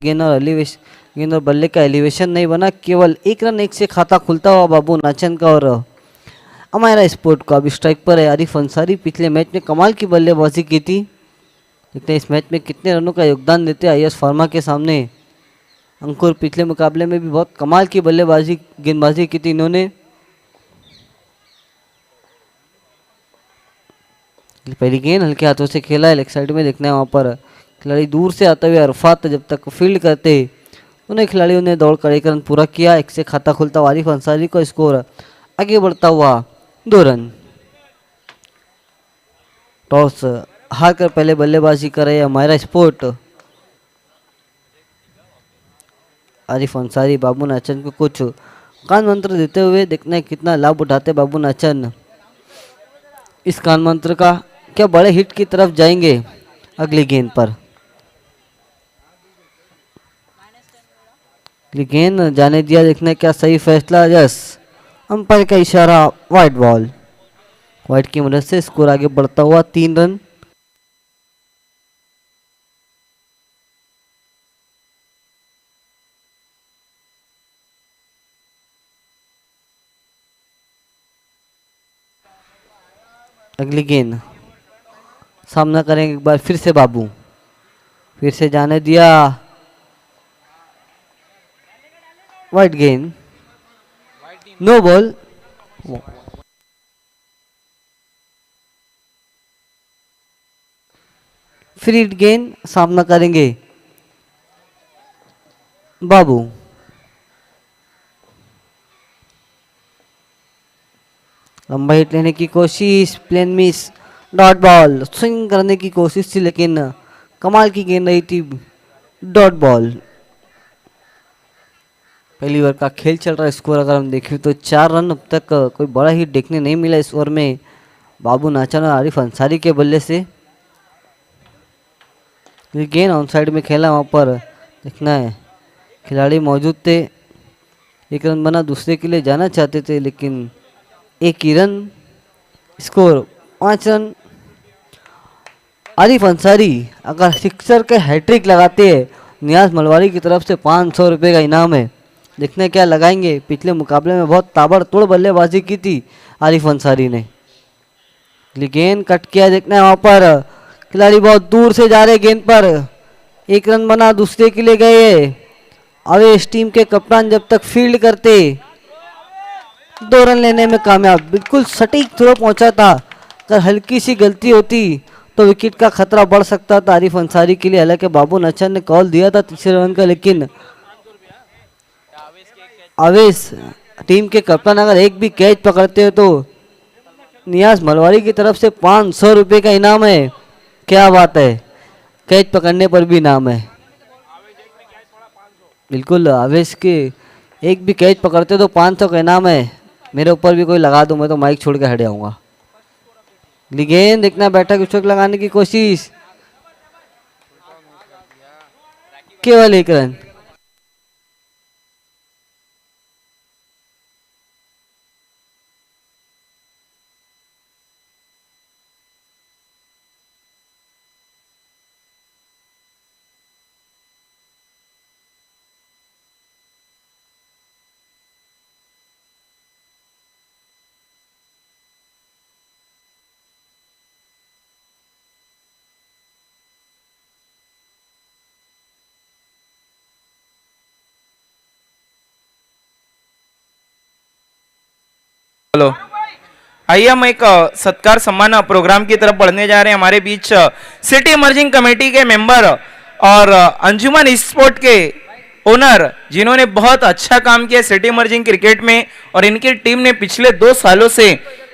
गेंद और बल्ले का एलिवेशन नहीं बना, केवल 1 रन 1 से खाता खुलता हुआ बाबू नाचन का। और अमायरा स्पोर्ट को अब स्ट्राइक पर है आरिफ अंसारी। पिछले मैच में कमाल की बल्लेबाजी की थी, देखते हैं इस मैच में कितने रनों का योगदान देते हैं आईएस फार्मा के सामने। अंकुर पिछले मुकाबले में भी बहुत कमाल की गेंदबाजी की थी इन्होंने। पहली गेंद हल्के हाथों से खेला है, लेग साइड में देखना है वहां पर खिलाड़ी दूर से आते हुए अरफात जब तक फील्ड करते उन्हें खिलाड़ियों ने दौड़ कर 1 रन पूरा किया। 1 से खाता खुलता हुआ आरिफ अंसारी को स्कोर आगे बढ़ता हुआ 2 रन। टॉस हार कर पहले बल्लेबाजी कर रहे अमायरा स्पोर्ट। आरिफ अंसारी बाबू नाचन को कुछ कान मंत्र देते हुए देखना है कितना लाभ उठाते बाबू नाचन इस कान मंत्र का। क्या बड़े हिट की तरफ जाएंगे अगली गेंद पर? अगली गेंद जाने दिया, देखना है क्या सही फैसला। यस, अंपायर का इशारा, वाइड बॉल। वाइड की मदद से स्कोर आगे बढ़ता हुआ 3 रन। अगली गेंद सामना करेंगे एक बार फिर से बाबू, फिर से जाने दिया, वाइड गेंद, नो बॉल। फ्री गेंद सामना करेंगे बाबू। लंबा हिट लेने की कोशिश, plain miss, dot ball. Swing करने की कोशिश थी लेकिन कमाल की गेंद रही थी, डॉट बॉल। पहली ओवर का खेल चल रहा है। स्कोर अगर हम देखें तो 4 रन। अब तक कोई बड़ा हिट देखने नहीं मिला इस ओवर में बाबू नाचन और आरिफ अंसारी के बल्ले से। गेंद ऑन साइड में खेला, वहां पर देखना है खिलाड़ी मौजूद थे। 1 रन बना, दूसरे के लिए जाना चाहते थे लेकिन 1 ही run. Score 5 run. Arif Ansari अगर सिक्सर के हैट्रिक लगाते हैं, नियाज मलवारी की तरफ से 500 रुपये का इनाम है। देखने क्या लगाएंगे। पिछले मुकाबले में बहुत ताबड़तोड़ बल्लेबाजी की थी आरिफ अंसारी ने। गेंद कट किया, देखना है वहां पर खिलाड़ी बहुत दूर से जा रहे गेंद पर। 1 रन बना, दूसरे के लिए गए। अवेश टीम के कप्तान जब तक फील्ड करते 2 रन लेने में कामयाब। बिल्कुल सटीक थ्रो पहुंचा था, अगर हल्की सी गलती होती तो विकेट का खतरा बढ़ सकता था आरिफ अंसारी के लिए। हालांकि बाबू नाचन ने कॉल दिया था तीसरे रन का, लेकिन अवेश टीम के कप्तान अगर एक भी कैच पकड़ते हो तो नियाज मलवारी की तरफ से 500 रुपये का इनाम है। क्या बात है, कैच पकड़ने पर भी इनाम है। बिल्कुल, आवेश के एक भी कैच पकड़ते तो 500 का इनाम है। मेरे ऊपर भी कोई लगा दो, मैं तो माइक छोड़ के हट जाऊंगा। गेंद देखना, बैठक विस्फोट लगाने की कोशिश, केवल 1 रन। हेलो, आइए हम एक सत्कार सम्मान प्रोग्राम की तरफ बढ़ने जा रहे हैं। हमारे बीच सिटी इमर्जिंग कमेटी के मेंबर और अंजुमन स्पोर्ट के ओनर, जिन्होंने बहुत अच्छा काम किया सिटी इमर्जिंग क्रिकेट में और इनकी टीम ने पिछले 2 सालों से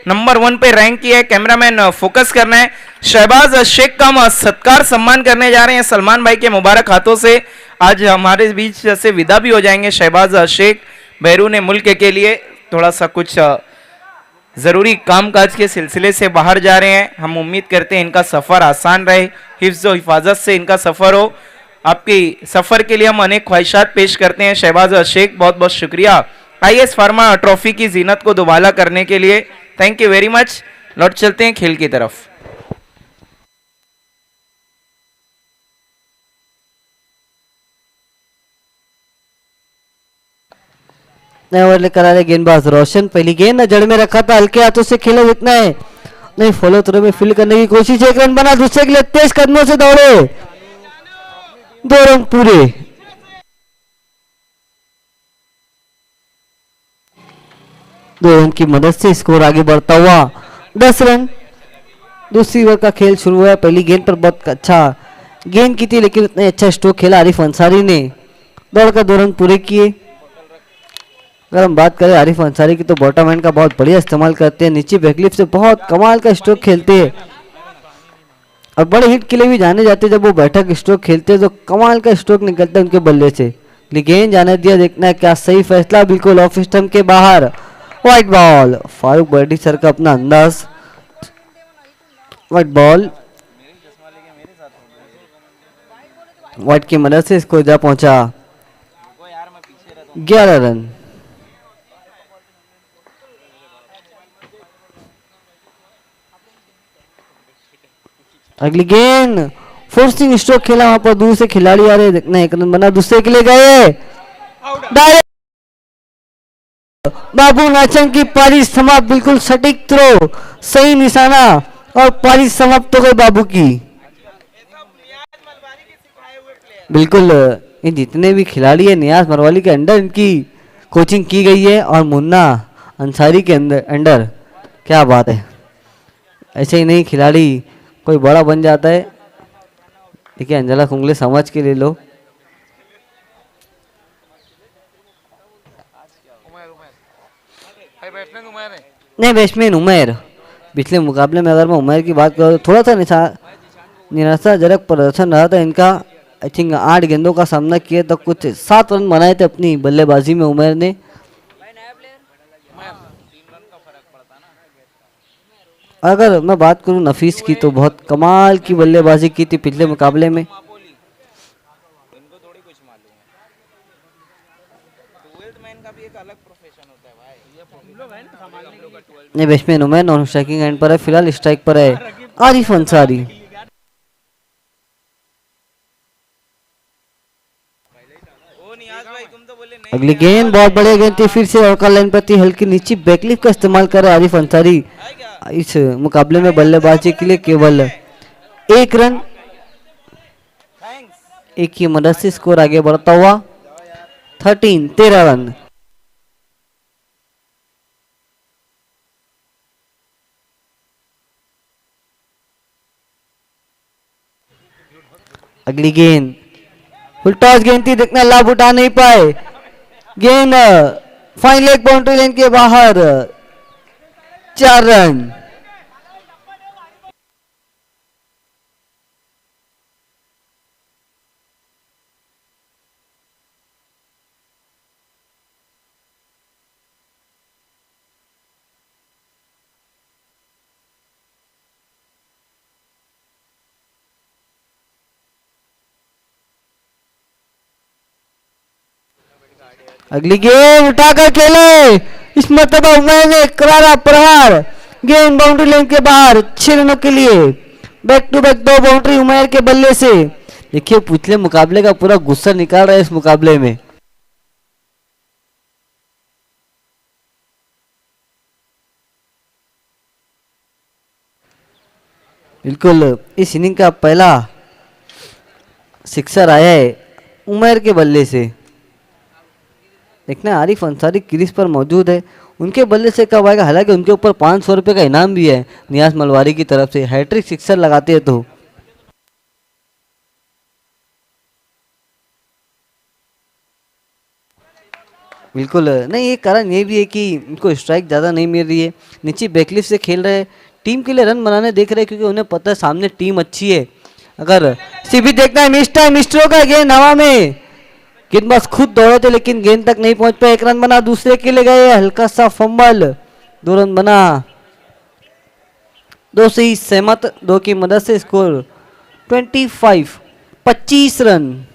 नंबर 1 पे रैंक किया है। कैमरामैन फोकस करना है। शहबाज शेख का हम सत्कार सम्मान करने जा रहे हैं सलमान भाई के मुबारक हाथों से। आज हमारे बीच से विदा भी हो जाएंगे शहबाज शेख। बैरून मुल्क के लिए थोड़ा सा कुछ जरूरी कामकाज के सिलसिले से बाहर जा रहे हैं। हम उम्मीद करते हैं इनका सफर आसान रहे, हिफ्ज और हिफाजत से इनका सफर हो। आपकी सफर के लिए हम अनेक ख्वाहिशात पेश करते हैं शहबाज शेख। बहुत बहुत शुक्रिया आईएस फार्मा ट्रॉफी की जीनत को दुबाला करने के लिए। Thank you very much. लौट चलते हैं खेल की तरफ। नए ओवर लेकर आ रहे गेंदबाज रोशन, पहली गेंद जड़ में रखा था, हल्के हाथों से खेला जितना है, नहीं फॉलो थ्रो में फील्ड करने की कोशिश, एक रन बना, दूसरे के लिए तेज कदमों से दौड़े, 2 रन पूरे। दो रन की मदद से स्कोर आगे बढ़ता हुआ 10 रन। दूसरी ओवर का खेल शुरू हुआ है, पहली गेंद पर बहुत अच्छा गेंद की थी, लेकिन उतने अच्छा स्ट्रोक खेला आरिफ अंसारी ने, दौड़कर 2 रन पूरे किए। अगर हम बात करें आरिफ अंसारी की तो बॉटम हैंड का बहुत बढ़िया इस्तेमाल करते हैं, नीचे बैकलिप से बहुत कमाल का स्ट्रोक खेलते हैं और बड़े हिट के लिए भी जाने जाते हैं। जब वो बैठक स्ट्रोक खेलते हैं तो कमाल का स्ट्रोक निकलता है उनके बल्ले से। लेकिन जाने दिया, देखना है क्या सही फैसला, बिल्कुल ऑफ स्टंप के बाहर, wide ball. Farooq Birdi sir का अपना अंदाज, व्हाइट बॉल, व्हाइट की मदद से इसको जा पहुंचा 11 रन। अगली गेंद फोर्सिंग स्ट्रोक खेला, वहां पर दूर से खिलाड़ी आ रहे, देखना एक रन बना, दूसरे के लिए गए, डायरेक्ट बाबू नाचन की पारी समाप्त, बिल्कुल सटीक थ्रो, सही निशाना और पारी समाप्त हो गई बाबू की। बिल्कुल ये जितने भी खिलाड़ी है नियाज मरवाली के अंडर इनकी कोचिंग की गई है और मुन्ना अंसारी के अंदर अंडर, क्या बात है, ऐसे ही नहीं खिलाड़ी कोई बड़ा बन जाता है। देखिए अंजला कुंगले समझ के ले लो, नहीं बैट्समैन उमैर। पिछले मुकाबले में अगर मैं उमैर की बात करूँ तो थोड़ा सा निराशाजनक प्रदर्शन रहा था इनका। आई थिंक 8 गेंदों का सामना किया तो कुछ 7 रन बनाए थे अपनी बल्लेबाजी में उमैर ने। अगर मैं बात करूं नफीस की तो बहुत कमाल की बल्लेबाजी की थी पिछले मुकाबले में। नहीं batsman Umair non striking and पर है, फिलहाल स्ट्राइक पर है आरिफ अंसारी। अगली गेंद बहुत बढ़िया गेंद थी, फिर से ऑर्कर लाइन पर थी, हल्की नीचे बैकलिप का इस्तेमाल कर रहा है आरिफ अंसारी। इस मुकाबले में बल्लेबाजी के लिए केवल 1 रन, एक की मदद से स्कोर आगे बढ़ता हुआ 13 रन। अगली गेंद फुल टॉस गेंद थी, देखना लाभ उठा नहीं पाए, गेंद फाइन लेग बाउंड्री लाइन के बाहर, 4 रन। अगली गेंद उठाकर खेले, इस मरतबा उमैर ने करारा प्रहार, गेंद बाउंड्री लाइन के बाहर, 6 रनों के लिए। Back to back 2 boundary Umair के बल्ले से। देखिए पिछले मुकाबले का पूरा गुस्सा निकाल रहा है इस मुकाबले में। बिल्कुल इस इनिंग का पहला सिक्सर आया है उमैर के बल्ले से। देखना आरिफ अंसारी क्रीज पर मौजूद है, उनके बल्ले से कब आएगा, हालांकि उनके ऊपर 500 रुपये का इनाम भी है नियाज मलवारी की तरफ से, हैट्रिक सिक्सर लगाते हैं तो। बिल्कुल नहीं, एक कारण ये भी है कि इनको स्ट्राइक ज़्यादा नहीं मिल रही है, नीचे बैकलिफ से खेल रहे हैं, टीम के लिए रन बनाने देख रहे हैं क्योंकि उन्हें पता है सामने टीम अच्छी है। अगर सीबी देखना है, मिस्टर का गेंद हवा में, गेंदबाज खुद दौड़े थे लेकिन गेंद तक नहीं पहुंच पाए, 1 रन बना, दूसरे के लिए गए, हल्का सा फंबल, 2 रन बना, 2 से ही सहमत, 2 की मदद से स्कोर 25 रन।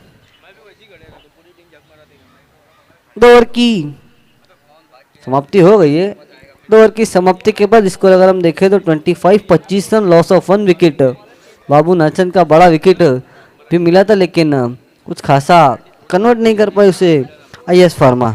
2 ओवर की समाप्ति हो गई है। 2 ओवर की समाप्ति के बाद स्कोर अगर हम देखें तो 25 रन, लॉस ऑफ 1 विकेट। बाबू नाचन का बड़ा विकेट भी मिला था लेकिन कुछ खासा कन्वर्ट नहीं कर पाए उसे IS फार्मा।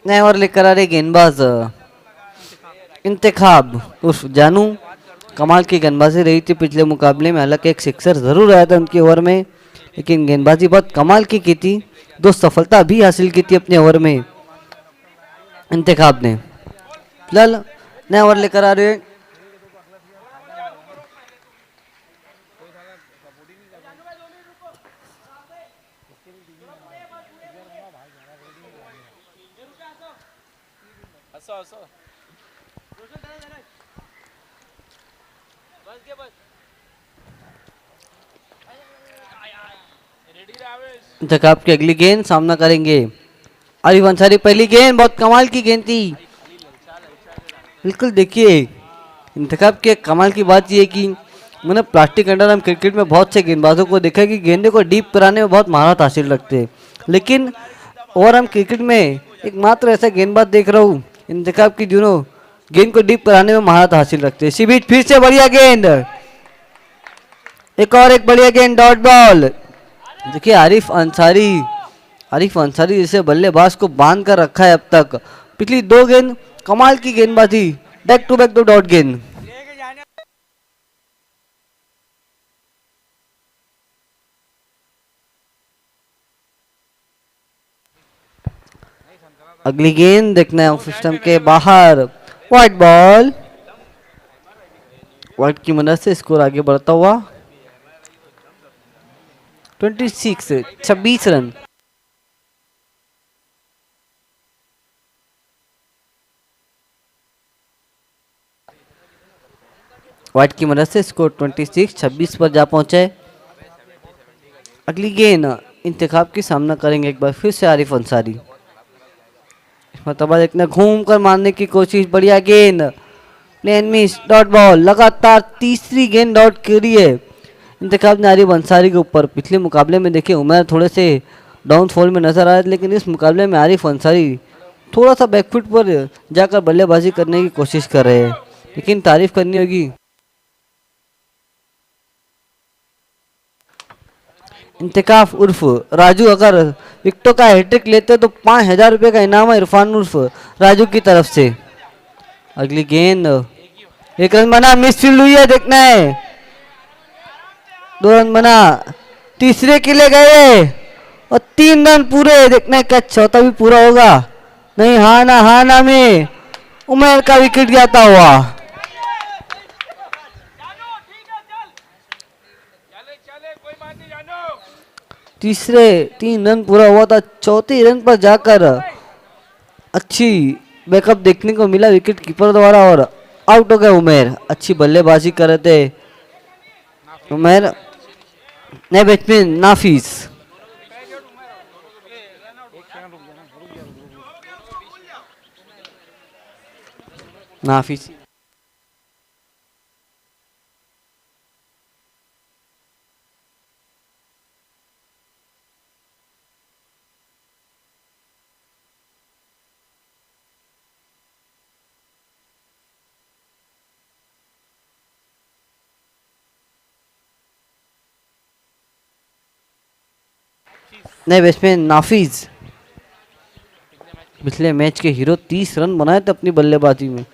नए ओवर लेकर आ रहे गेंदबाज इंतखाब उर्फ जानू। कमाल की गेंदबाजी रही थी पिछले मुकाबले में, हालांकि एक सिक्सर जरूर आया था उनके ओवर में, लेकिन गेंदबाजी बहुत कमाल की थी। 2 सफलता भी हासिल की थी अपने ओवर में इंतखाब ने। फिलहाल नए ओवर लेकर आ रहे हैं इंतखाब की अगली गेंद सामना करेंगे आरिफ अंसारी। पहली गेंद बहुत कमाल की गेंद थी। बिल्कुल देखिए इंतखाब के कमाल की बात यह है कि मैंने प्लास्टिक अंडरआर्म क्रिकेट में बहुत से गेंदबाजों को देखा है कि गेंदे को डीप कराने में बहुत महारत हासिल रखते हैं, लेकिन ओवरआर्म क्रिकेट में एकमात्र ऐसा गेंदबाज देख रहा हूँ इंतखाब की दोनों गेंद को डीप कराने में महारत हासिल रखते हैं। इसी बीच फिर से बढ़िया गेंद, एक और एक बढ़िया गेंद, डॉट बॉल। देखिए आरिफ अंसारी जैसे बल्लेबाज को बांध कर रखा है अब तक। पिछली 2 गेंद कमाल की गेंदबाजी, बैक टू बैक 2 डॉट गेंद। अगली गेंद देखना है सिस्टम के बाहर, व्हाइट बॉल। व्हाइट की मदद से स्कोर आगे बढ़ता हुआ 26 रन। व्हाइट की मदद से स्कोर 26 पर जा पहुंचे। अगली गेंद इंतखाब की सामना करेंगे एक बार फिर से आरिफ अंसारी। मतलब देखना घूम कर मारने की कोशिश, बढ़िया गेंद, प्लेन मिस, डॉट बॉल। लगातार तीसरी गेंद डॉट करी है इंतखाब ने आरिफ अंसारी के ऊपर। पिछले मुकाबले में देखिए उमर थोड़े से डाउनफॉल में नजर आया, लेकिन इस मुकाबले में आरिफ अंसारी थोड़ा सा बैकफुट पर जाकर बल्लेबाजी करने की कोशिश कर रहे हैं, लेकिन तारीफ करनी होगी इंतखाब उर्फ राजू। अगर विकेटों का हैट्रिक लेते तो 5,000 रुपये का इनाम है इरफान उर्फ राजू की तरफ से। अगली गेंद, 1 रन बना, मिसफील्ड हुई है, देखना है। 2 रन बना, तीसरे के लिए गए और 3 रन पूरे, देखना है क्या चौथा भी पूरा होगा। नहीं, हाँ ना में उमेर का विकेट जाता हुआ। तीसरे 3 रन पूरा हुआ था, चौथे रन पर जाकर अच्छी बैकअप देखने को मिला विकेट कीपर द्वारा और आउट हो गए उमेर। अच्छी बल्लेबाजी कर रहे थे उमेर। नए बैट्समैन नाफिस। नए बैट्समैन नाफिज। पिछले मैच के हीरो 30 रन बनाए थे अपनी बल्लेबाजी में।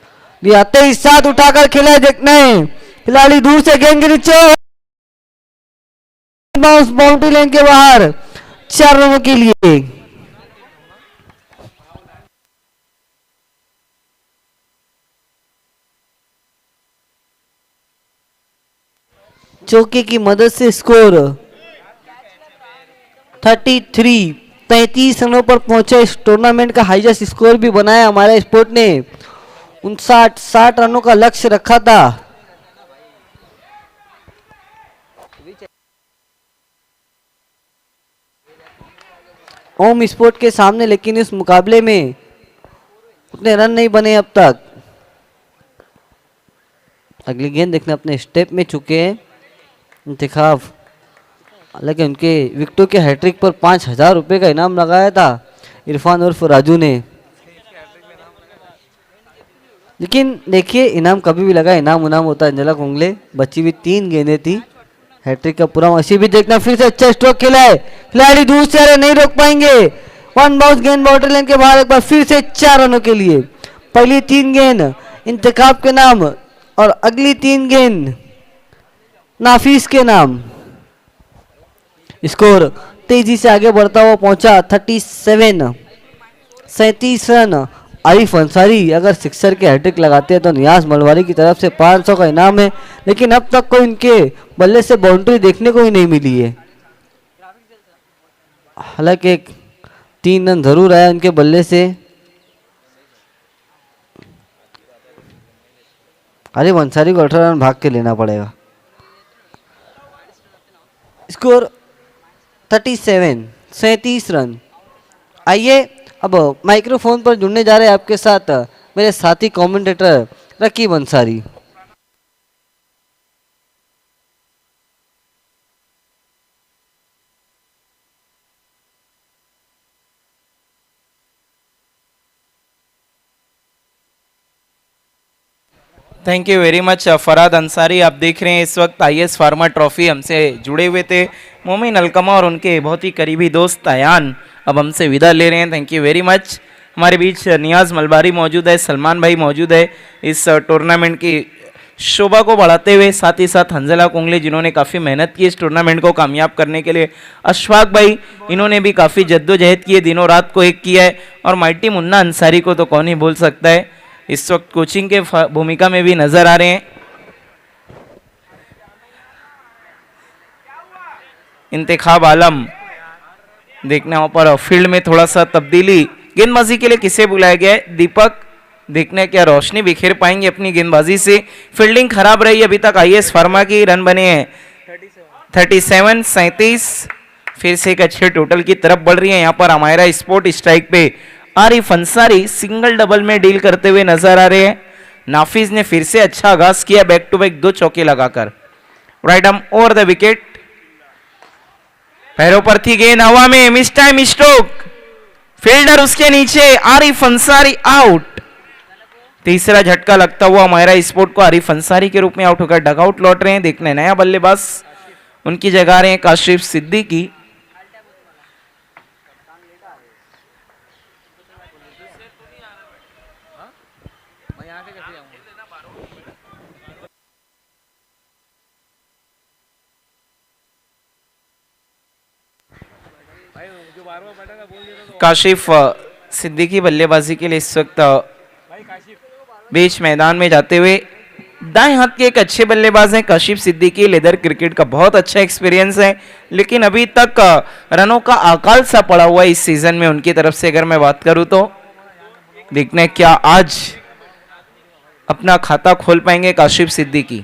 ये आते ही साथ उठाकर खेला, देखना है खिलाड़ी दूर से गेंद के नीचे, बाउंड्री लाइन के बाहर, 4 रनों के लिए। चौके की मदद से स्कोर 33 रनों पर पहुंचे। इस टूर्नामेंट का हाईएस्ट स्कोर भी बनाया हमारे स्पोर्ट ने। 60 रनों का लक्ष्य रखा था। ओम स्पोर्ट के सामने, लेकिन इस मुकाबले में उतने रन नहीं बने अब तक। अगली गेंद देखना, अपने स्टेप में चुके हैं इंतखाब। हालांकि उनके विकेटों के हैट्रिक पर 5,000 रुपये का इनाम लगाया था इरफान उर्फ राजू ने। लेकिन देखिए इनाम कभी भी लगा, इनाम उनाम होता है। अंजला कुंगले बची हुई 3 गेंदें थी, हैट्रिक का पूरा। इसी भी देखना, फिर से अच्छा स्ट्रोक खेला है खिलाड़ी दूर से, अरे नहीं रोक पाएंगे। वन बाउंस गेंद बाउंड्री लाइन के बाहर, एक बार फिर से 4 रनों के लिए। पहली 3 गेंद इंतखाब के नाम और अगली 3 गेंद नाफिस के नाम। स्कोर तेजी से आगे बढ़ता हुआ पहुंचा 37 रन। आरिफ अंसारी अगर सिक्सर के हैट्रिक लगाते हैं तो नियाज मलवारी की तरफ से 500 का इनाम है, लेकिन अब तक कोई इनके बल्ले से बाउंड्री देखने को ही नहीं मिली है। हालांकि 3 रन जरूर आया उनके बल्ले से। आरिफ अंसारी को 18 रन भाग के लेना पड़ेगा। Score 37 run. आइए अब माइक्रोफोन पर जुड़ने जा रहे हैं आपके साथ मेरे साथी commentator Rakib Ansari. Thank you very much Farad Ansari. आप देख रहे हैं इस वक्त आईएस फार्मा ट्रॉफी हमसे जुड़े हुए थे मोमिन अलकमा और उनके बहुत ही करीबी दोस्त अयान अब हमसे विदा ले रहे हैं। Thank you very much. हमारे बीच नियाज मलबारी मौजूद है, सलमान भाई मौजूद है इस टूर्नामेंट की शोभा को बढ़ाते हुए, साथ ही साथ हंजला कुंगले जिन्होंने काफ़ी मेहनत की इस टूर्नामेंट को कामयाब करने के लिए, अशफाक भाई इन्होंने भी काफ़ी जद्दोजहद की है, दिनों रात को एक किया है, और माइटी मुन्ना अंसारी को तो कौन ही भूल सकता है, इस वक्त कोचिंग के भूमिका में भी नजर आ रहे हैं। इंतखाब आलम देखने वहां पर फील्ड में थोड़ा सा तब्दीली, गेंदबाजी के लिए किसे बुलाया गया है, दीपक, देखने क्या रोशनी बिखेर पाएंगे अपनी गेंदबाजी से। फील्डिंग खराब रही अभी तक आईएस फार्मा की, रन बने हैं 37। फिर से एक अच्छे टोटल की तरफ बढ़ रही है। यहाँ पर अमायरा स्पोर्ट स्ट्राइक पे आरिफ अंसारी सिंगल डबल में डील करते हुए नजर आ रहे हैं। नाफिज ने फिर से अच्छा आगाज किया, बैक टू बैक 2 चौके लगाकर। Right arm over the wicket, पैरों पर थी गेंद, हवा में, मिस टाइम स्ट्रोक, फील्डर उसके नीचे, आरिफ अंसारी आउट। तीसरा झटका लगता हुआ अमायरा स्पोर्ट को आरिफ अंसारी के रूप में आउट होकर डगआउट लौट रहे हैं। देखने नया बल्लेबाज उनकी जगह आ रहे हैं काशिफ सिद्दीकी। काशिफ सिद्दीकी बल्लेबाजी के लिए इस वक्त बीच मैदान में जाते हुए, दाएं हाथ के एक अच्छे बल्लेबाज हैं काशिफ सिद्दीकी। लेदर क्रिकेट का बहुत अच्छा एक्सपीरियंस है, लेकिन अभी तक रनों का अकाल सा पड़ा हुआ है इस सीजन में उनकी तरफ से अगर मैं बात करूं तो। देखने क्या आज अपना खाता खोल पाएंगे काशिफ सिद्दीकी।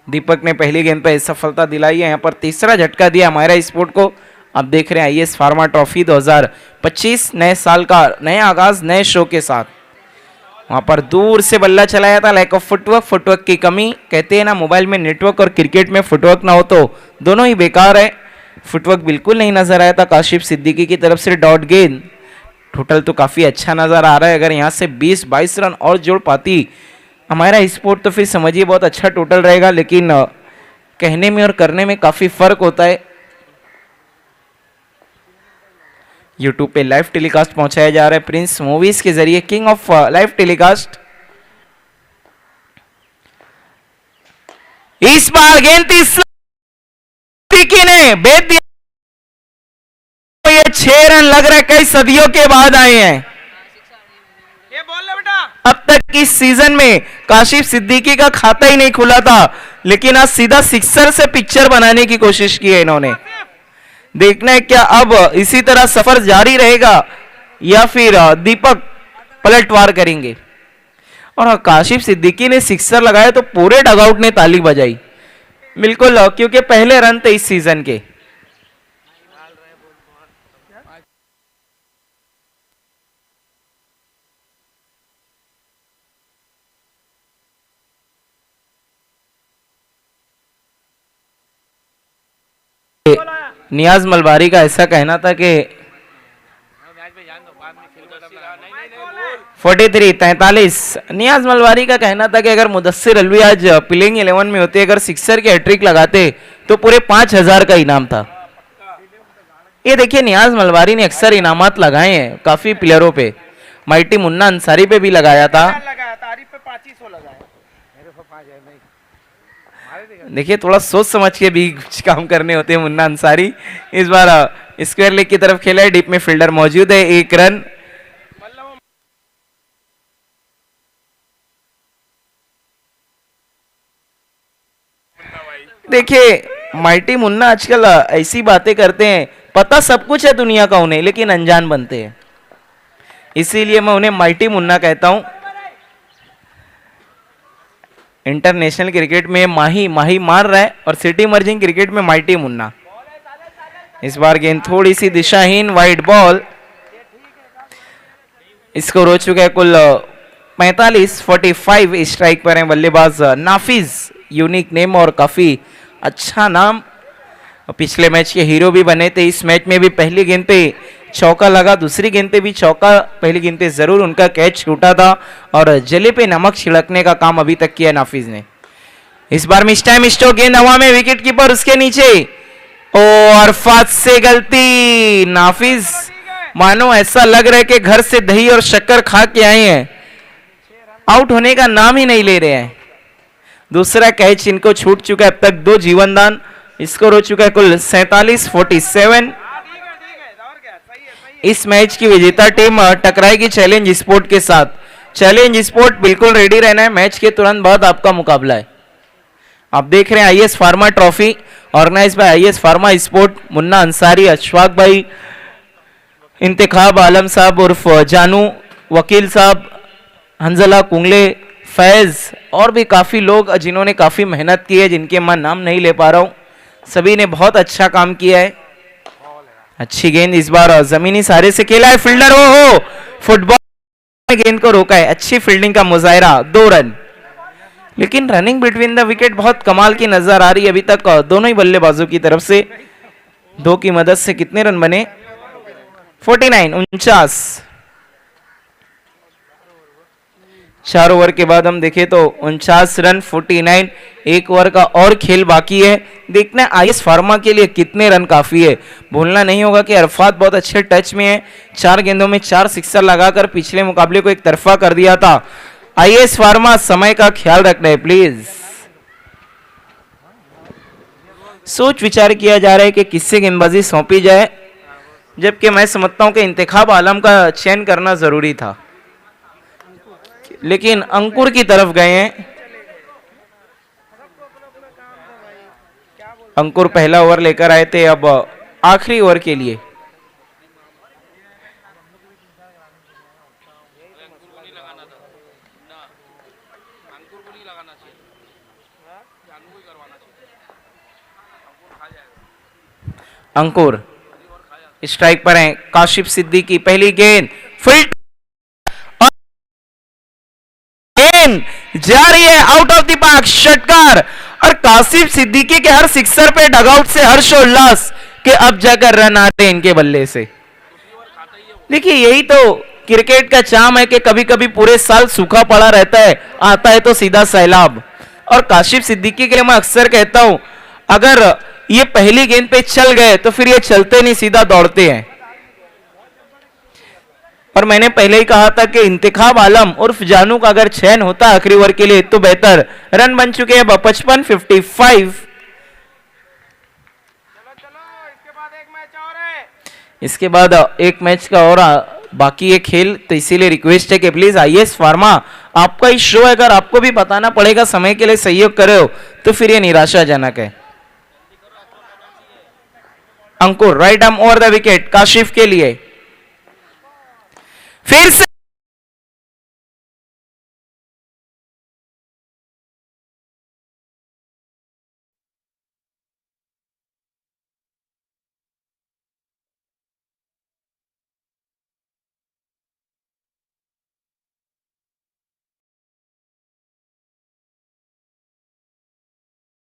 दीपक ने पहली गेंद पर सफलता दिलाई है, यहाँ पर तीसरा झटका दिया अमायरा स्पोर्ट को। आप देख रहे हैं आईएस फार्मा ट्रॉफी 2025, नए साल का नया आगाज नए शो के साथ। वहां पर दूर से बल्ला चलाया था, लैक ऑफ फुटवर्क की कमी। कहते हैं ना मोबाइल में नेटवर्क और क्रिकेट में फुटवर्क ना हो तो दोनों ही बेकार है। फुटवर्क बिल्कुल नहीं नजर आया था काशिफ सिद्दीकी की तरफ से। डॉट गेंद, टोटल तो काफी अच्छा नजर आ रहा है। अगर यहाँ से 20-22 रन और जोड़ पाती हमारा स्पोर्ट तो फिर समझिए बहुत अच्छा टोटल रहेगा, लेकिन कहने में और करने में काफी फर्क होता है। यूट्यूब पे लाइव टेलीकास्ट पहुंचाया जा रहा है प्रिंस मूवीज के जरिए, किंग ऑफ लाइव टेलीकास्ट। इस बार गेंद ने भेद दिया, ये 6 रन लग रहा है कई सदियों के बाद आए हैं। ये बोल ले बेटा, अब तक इस सीजन में काशिफ सिद्दीकी का खाता ही नहीं खुला था, लेकिन आज सीधा सिक्सर से पिक्चर बनाने की कोशिश की है इन्होंने। देखना है क्या अब इसी तरह सफर जारी रहेगा या फिर दीपक पलटवार करेंगे। और काशिफ सिद्दीकी ने सिक्सर लगाया तो पूरे डगआउट ने ताली बजाई, बिल्कुल, क्योंकि पहले रन थे इस सीजन के। नियाज मलबारी का ऐसा कहना था कि 43 नियाज मलबारी का कहना था कि अगर मुदस्सिर अलवी आज प्लेइंग 11 में होते, अगर सिक्सर के हैट्रिक लगाते तो पूरे 5000 का इनाम था। ये देखिए नियाज मलवारी ने अक्सर इनामात लगाए हैं काफी प्लेयरों पे, माइटी मुन्ना अंसारी पे भी लगाया था। देखिए थोड़ा सोच समझ के भी कुछ काम करने होते हैं मुन्ना अंसारी। इस बार स्क्वायर लेग की तरफ खेला है, डीप में फील्डर मौजूद है, 1 रन। देखिए माइटी मुन्ना आजकल ऐसी बातें करते हैं, पता सब कुछ है दुनिया का उन्हें, लेकिन अनजान बनते हैं, इसीलिए मैं उन्हें माइटी मुन्ना कहता हूं। इंटरनेशनल क्रिकेट में माही माही मार रहा है और सिटी मर्जिंग क्रिकेट में माइटी मुन्ना। इस बार गेंद थोड़ी सी दिशाहीन, वाइड बॉल। स्कोर हो चुका है कुल 45-45। स्ट्राइक पर हैं बल्लेबाज नाफिज, यूनिक नेम और काफी अच्छा नाम, पिछले मैच के हीरो भी बने थे। इस मैच में भी पहली गेंद पे चौका लगा, दूसरी गेंद पे भी चौका, पहली गेंद पे जरूर उनका कैच छूटा था और जले पे नमक छिड़कने का काम अभी तक किया नाफिज ने। इस बार मिस टाइम स्ट्रोक, गेंद हवा में, विकेट कीपर उसके नीचे और फास्ट से गलती। नाफिज मानो ऐसा लग रहा है कि घर से दही और शक्कर खा के आए हैं, आउट होने का नाम ही नहीं ले रहे हैं। दूसरा कैच इनको छूट चुका है, अब तक 2 जीवनदान। स्कोर हो चुका है कुल 47-47। इस मैच की विजेता टीम टकराएगी चैलेंज स्पोर्ट के साथ। चैलेंज स्पोर्ट बिल्कुल रेडी रहना है, मैच के तुरंत बाद आपका मुकाबला है। आप देख रहे हैं IS pharma trophy organize by IS pharma sport. Munna Ansari, Ashfaq भाई, इंतखाब आलम साहब उर्फ जानू, वकील साहब, हंजला कुंगले, फैज और भी काफी लोग जिन्होंने काफी मेहनत की है, जिनके मैं नाम नहीं ले पा रहा हूं, सभी ने बहुत अच्छा काम किया है। अच्छी गेंद इस बार जमीनी सारे से खेला है, फील्डर हो फुटबॉल में गेंद को रोका है, अच्छी फील्डिंग का मुजाहरा, 2 रन। लेकिन रनिंग बिटवीन द विकेट बहुत कमाल की नजर आ रही है अभी तक दोनों ही बल्लेबाजों की तरफ से। 2 की मदद से कितने रन बने? 49। 4 ओवर के बाद हम देखें तो 49 रन, 49। 1 ओवर का और खेल बाकी है, देखना है आईएस फार्मा के लिए कितने रन काफी है। भूलना नहीं होगा कि अरफात बहुत अच्छे टच में है, 4 गेंदों में 4 सिक्सर लगाकर पिछले मुकाबले को एक तरफा कर दिया था। आईएस फार्मा समय का ख्याल रखना है प्लीज। सोच विचार किया जा रहा है कि किससे गेंदबाजी सौंपी जाए, जबकि मैं समझता हूं कि इंतखाब आलम का चयन करना जरूरी था, लेकिन अंकुर की तरफ गए हैं। अंकुर पहला ओवर लेकर आए थे, अब आखिरी ओवर के लिए। अंकुर स्ट्राइक पर हैं, काशिफ सिद्दीकी, पहली गेंद फील्ड जा रही है आउट ऑफ द पार्क, षटकार। और काशिफ सिद्दीकी के हर सिक्सर पे डगआउट से हर्षोल्लास के अब जाकर रन आते हैं इनके बल्ले से। देखिए यही तो क्रिकेट का चाम है कि कभी कभी पूरे साल सूखा पड़ा रहता है, आता है तो सीधा सैलाब। और काशिफ सिद्दीकी के लिए मैं अक्सर कहता हूं, अगर ये पहली गेंद पे चल गए तो फिर ये चलते नहीं, सीधा दौड़ते हैं। और मैंने पहले ही कहा था कि इंतखाब आलम उर्फ जानू का अगर चयन होता आखिरी ओवर के लिए तो बेहतर। रन बन चुके हैं 55-55। इसके बाद एक मैच का और बाकी है खेल, तो इसीलिए रिक्वेस्ट है कि प्लीज आईएस फार्मा आपका ही शो है, अगर आपको भी बताना पड़ेगा समय के लिए सहयोग करे हो तो फिर ये निराशाजनक है। Ankur right arm over the wicket Kashif के लिए, फिर से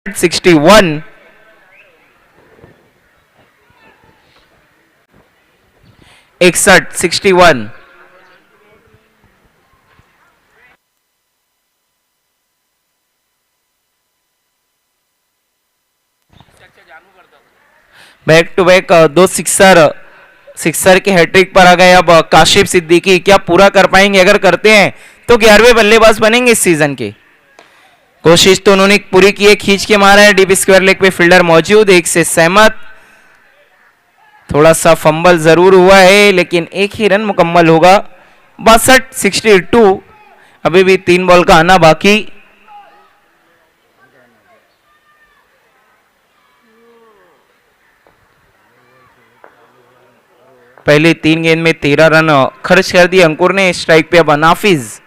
(61) 61। बैक टू बैक दो सिक्सर, सिक्सर के हैट्रिक पर आ गए अब काशिफ सिद्दीकी। क्या पूरा कर पाएंगे? अगर करते हैं तो 11वें बल्लेबाज बनेंगे इस सीजन के। कोशिश तो उन्होंने पूरी की है, खींच के मारा है, डीप स्क्वायर लेग पे फील्डर मौजूद, एक से सहमत। थोड़ा सा फंबल जरूर हुआ है लेकिन एक ही रन मुकम्मल होगा। 62-62, अभी भी 3 बॉल का आना बाकी। पहले 3 गेंद में 13 रन खर्च कर दिए अंकुर ने। स्ट्राइक पे अब नाफिज।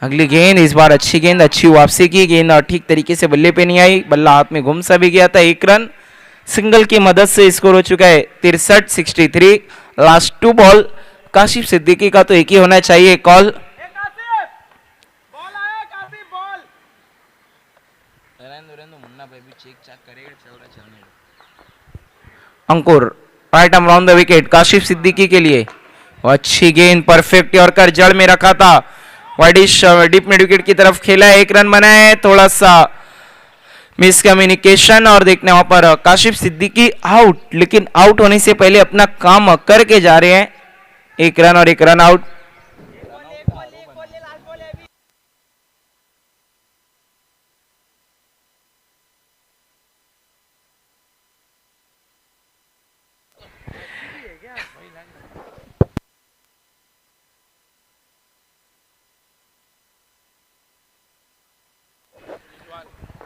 अगली गेंद, इस बार अच्छी गेंद, अच्छी वापसी की गेंद, ठीक तरीके से बल्ले पे नहीं आई, बल्ला हाथ में घुम सा भी गया था। 1 रन सिंगल की मदद से स्कोर हो चुका है 63-63। Last 2 ball. काशिफ सिद्दीकी का तो एक ही होना चाहिए call. Ankur right arm round the wicket Kashif Siddiqui के लिए। अच्छी गेंद, परफेक्ट यॉर्कर, जड़ में रखा था, वाइडिश डीप मिड विकेट की तरफ खेला है, 1 रन बना है। थोड़ा सा मिसकम्युनिकेशन और देखने वहां पर काशिफ सिद्दीकी आउट, लेकिन आउट होने से पहले अपना काम करके जा रहे हैं। 1 रन और 1 रन आउट।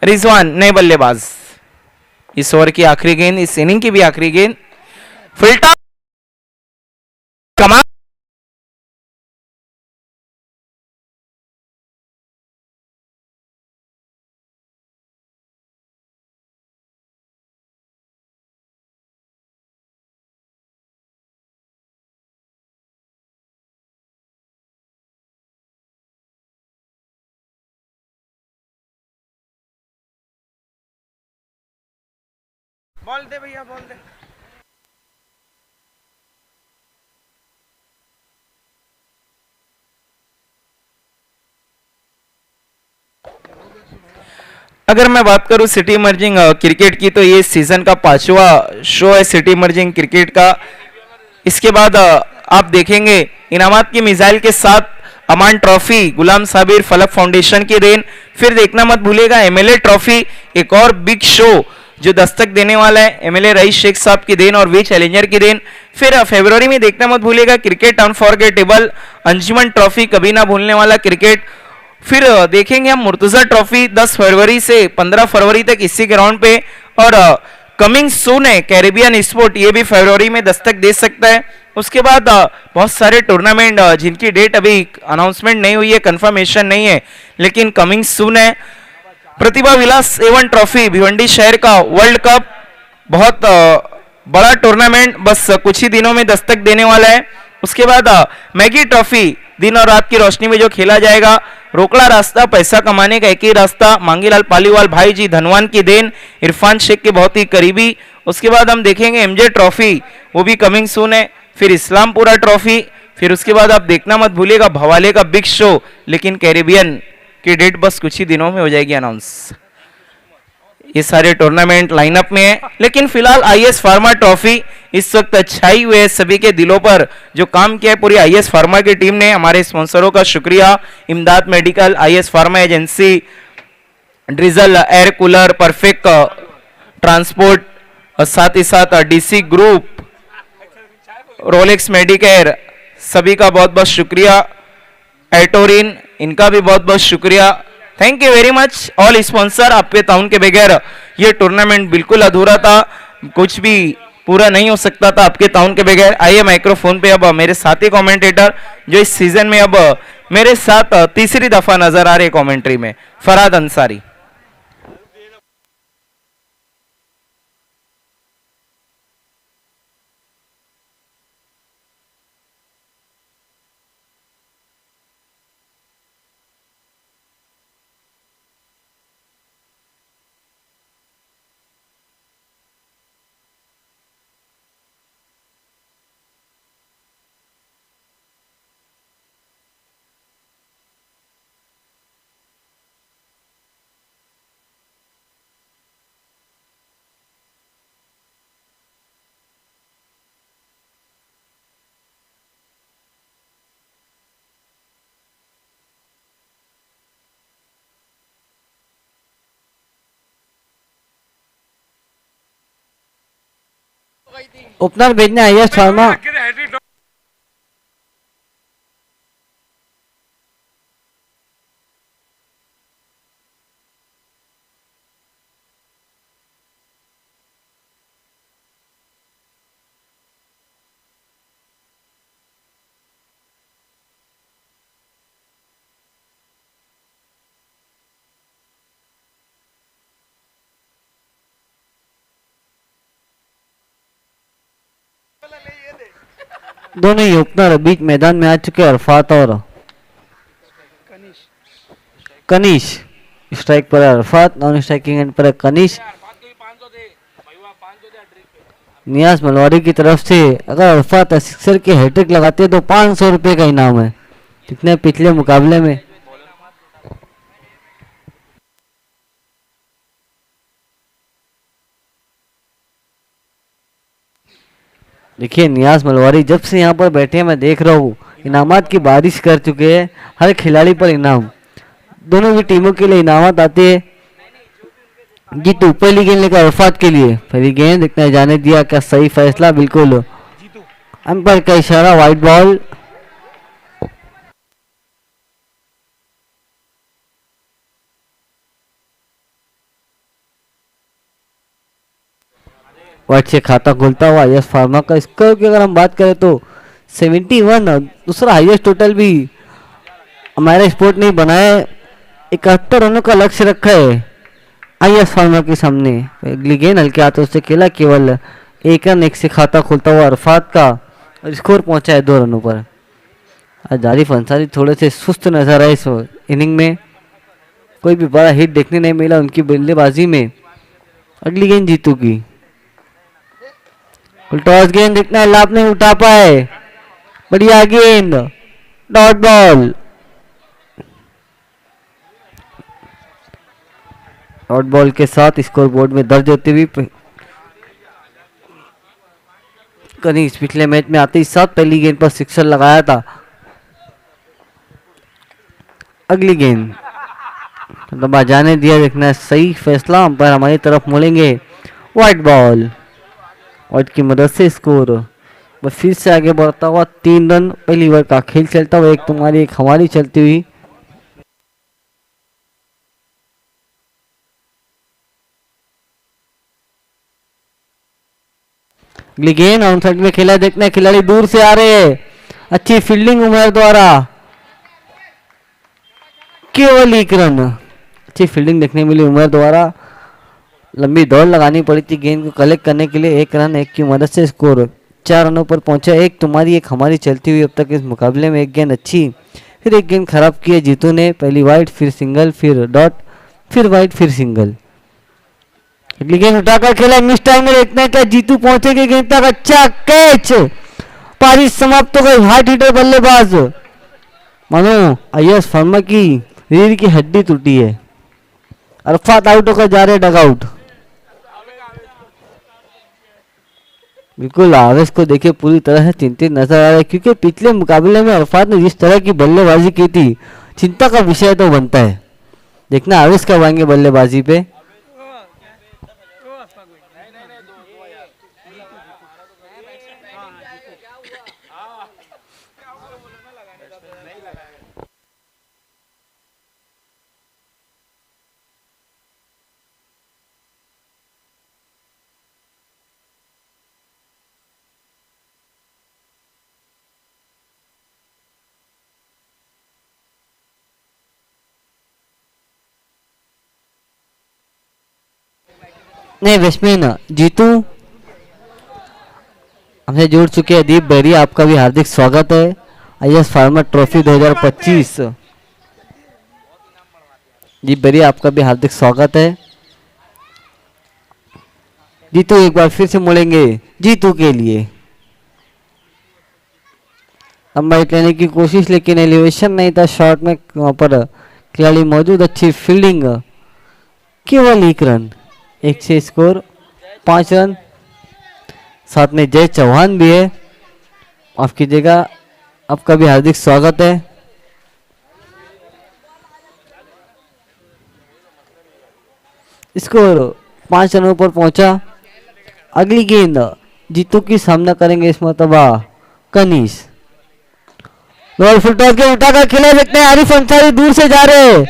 रिजवान नए बल्लेबाज। इस ओवर की आखिरी गेंद, इस इनिंग की भी आखिरी गेंद, फिल्टर कमाल। बॉल दे भैया, बॉल दे। अगर मैं बात करूं सिटी इमर्जिंग क्रिकेट की, तो ये सीजन का 5वां शो है सिटी इमर्जिंग क्रिकेट का। इसके बाद आप देखेंगे इनामात की मिसाइल के साथ अमान ट्रॉफी, गुलाम साबिर फलक फाउंडेशन की देन। फिर देखना मत भूलिएगा एमएलए ट्रॉफी, एक और बिग शो जो दस्तक देने वाला है, एमएलए रईस शेख साहब की देन और वी चैलेंजर की देन। फिर फरवरी में देखना मत भूलिएगा क्रिकेट अनफॉरगेटेबल, अंजुमन ट्रॉफी, कभी ना भूलने वाला क्रिकेट। फिर देखेंगे हम मुर्तजा ट्रॉफी 10 फरवरी से 15 फरवरी तक इसी ग्राउंड पे। और कमिंग सून है कैरेबियन स्पोर्ट, ये भी फरवरी में दस्तक दे सकता है। उसके बाद बहुत सारे टूर्नामेंट जिनकी डेट अभी अनाउंसमेंट नहीं हुई है, कंफर्मेशन नहीं है, लेकिन कमिंग सून है। प्रतिभा विलास एवन ट्रॉफी भिवंडी शहर का वर्ल्ड कप, बहुत बड़ा टूर्नामेंट, बस कुछ ही दिनों में दस्तक देने वाला है। उसके बाद मैगी ट्रॉफी दिन और रात की रोशनी में जो खेला जाएगा। रोकड़ा रास्ता पैसा कमाने का एक ही रास्ता, मांगीलाल पालीवाल भाई जी धनवान की देन, इरफान शेख के बहुत ही करीबी। उसके बाद हम देखेंगे एमजे ट्रॉफी, वो भी कमिंग सून है। फिर इस्लामपुरा ट्रॉफी, फिर उसके बाद आप देखना मत भूलिएगा भवाले का बिग शो, लेकिन कैरेबियन की डेट बस कुछ ही दिनों में हो जाएगी अनाउंस। ये सारे टूर्नामेंट लाइनअप में है, लेकिन फिलहाल आईएस फार्मा ट्रॉफी इस वक्त छाई हुई है सभी के दिलों पर। जो काम किया है पूरी आईएस फार्मा की टीम ने, हमारे स्पॉन्सरों का शुक्रिया, Imdad medical, IS pharma agency, ड्रिजल एयर कूलर, परफेक्ट ट्रांसपोर्ट और साथ ही साथ डीसी ग्रुप, रोलेक्स मेडिकेयर, सभी का बहुत बहुत शुक्रिया। एटोरिन, इनका भी बहुत बहुत शुक्रिया। Thank you very much all sponsor, आपके ताउन के बगैर ये टूर्नामेंट बिल्कुल अधूरा था, कुछ भी पूरा नहीं हो सकता था आपके ताउन के बगैर। आइए माइक्रोफोन पे अब मेरे साथी कमेंटेटर जो इस सीजन में अब मेरे साथ तीसरी दफा नजर आ रहे कमेंट्री में, फरहाद अंसारी। ओपनर भेजना है यश शर्मा। दोनों ही ओपनर बीच मैदान में आ चुके हैं, अरफात और कनिश। स्ट्राइक पर है अरफात, नॉन स्ट्राइकिंग एंड पर है कनिश। नियाज मलवारी की तरफ से अगर अरफात सिक्सर के हैट्रिक लगाते हैं तो 500 रुपए का इनाम है, जितने पिछले मुकाबले में। देखिए नियाज मलवारी जब से यहाँ पर बैठे हैं मैं देख रहा हूँ इनामात की बारिश कर चुके हैं, हर खिलाड़ी पर इनाम। दोनों भी टीमों के लिए इनामात आते हैं। जीतू पहली गेंद लेकर अरफात के लिए, पहली गेंद देखना जाने दिया, क्या सही फैसला, बिल्कुल अंपायर का इशारा, वाइट बॉल। वाइट से खाता खुलता हुआ यश फार्मा का स्कोर की अगर हम बात करें तो 71, दूसरा हाईएस्ट टोटल भी हमारे स्पोर्ट ने बनाया। 71 रनों का लक्ष्य रखा है आईएस फार्मा के सामने। अगली गेंद हल्के हाथों से खेला, केवल 1 रन 1 से खाता खुलता हुआ अरफात का, और स्कोर पहुंचा है 2 रनों पर। आज आरिफ अंसारी थोड़े से सुस्त नजर आए इस इनिंग में, कोई भी बड़ा हिट देखने नहीं मिला उनकी बल्लेबाजी में। अगली गेंद जीतू की, टॉस गेंद देखना लाभ नहीं उठा पाए, बढ़िया गेंद, डॉट बॉल। डॉट बॉल के साथ स्कोर बोर्ड में दर्ज होती हुई कनिश पिछले मैच में आते ही साथ पहली गेंद पर सिक्सर लगाया था। अगली गेंद दबा जाने दिया, देखना सही फैसला, अंपायर हमारी तरफ मोड़ेंगे, व्हाइट बॉल। व्हाइट की मदद से स्कोर बस फिर से आगे बढ़ता हुआ 3 रन। पहली ओवर का खेल चलता हुआ, एक तुम्हारी एक हमारी चलती हुई। अगली गेंद ऑन साइड में खेला, देखना खिलाड़ी दूर से आ रहे हैं, अच्छी फील्डिंग उमर द्वारा, केवल 1 रन। अच्छी फील्डिंग देखने मिली उमर द्वारा, लंबी दौड़ लगानी पड़ी थी गेंद को कलेक्ट करने के लिए। 1 रन 1 की मदद से स्कोर 4 रनों पर पहुंचा, एक तुम्हारी एक हमारी चलती हुई अब तक इस मुकाबले में। 1 गेंद अच्छी, फिर 1 गेंद खराब की है जीतू ने, पहली वाइड, फिर सिंगल, फिर डॉट, फिर वाइड, फिर सिंगल। अगली गेंद उठाकर खेला, मिस टाइम में देखना क्या जीतू पहुंचेगी गेंद तक, अच्छा कैच, पारी समाप्त हो गई। हार्ड हिटर बल्लेबाज मानो आईएस फार्मा की रीढ़ की हड्डी टूटी है। अरफात आउट होकर जा रहे डगआउट। बिल्कुल आवेश को देखे पूरी तरह से चिंतित नजर आ रहा है, क्योंकि पिछले मुकाबले में अरफात ने जिस तरह की बल्लेबाजी की थी, चिंता का विषय तो बनता है। देखना आवेश कब आएंगे बल्लेबाजी पे। नहीं बैट्समैन जीतू हमसे जुड़ चुके हैं। दीप बेरी, आपका भी हार्दिक स्वागत है IS pharma trophy 2025। Deep Beri, आपका भी हार्दिक स्वागत है। जीतू एक बार फिर से मुड़ेंगे जीतू के लिए, लंबाई लेने की कोशिश, लेकिन एलिवेशन नहीं था शॉट में, वहां पर खिलाड़ी मौजूद, अच्छी फील्डिंग, केवल 1 रन 1 से स्कोर 5 रन। साथ में जय चौहान भी है, माफ कीजिएगा, आपका भी हार्दिक स्वागत है। स्कोर 5 रनों पर पहुंचा। अगली गेंद जीतू की सामना करेंगे इस मरतबा कनीस। बॉल फुल टॉस के उठाकर खेले, देखते हैं आरिफ अंसारी दूर से जा रहे,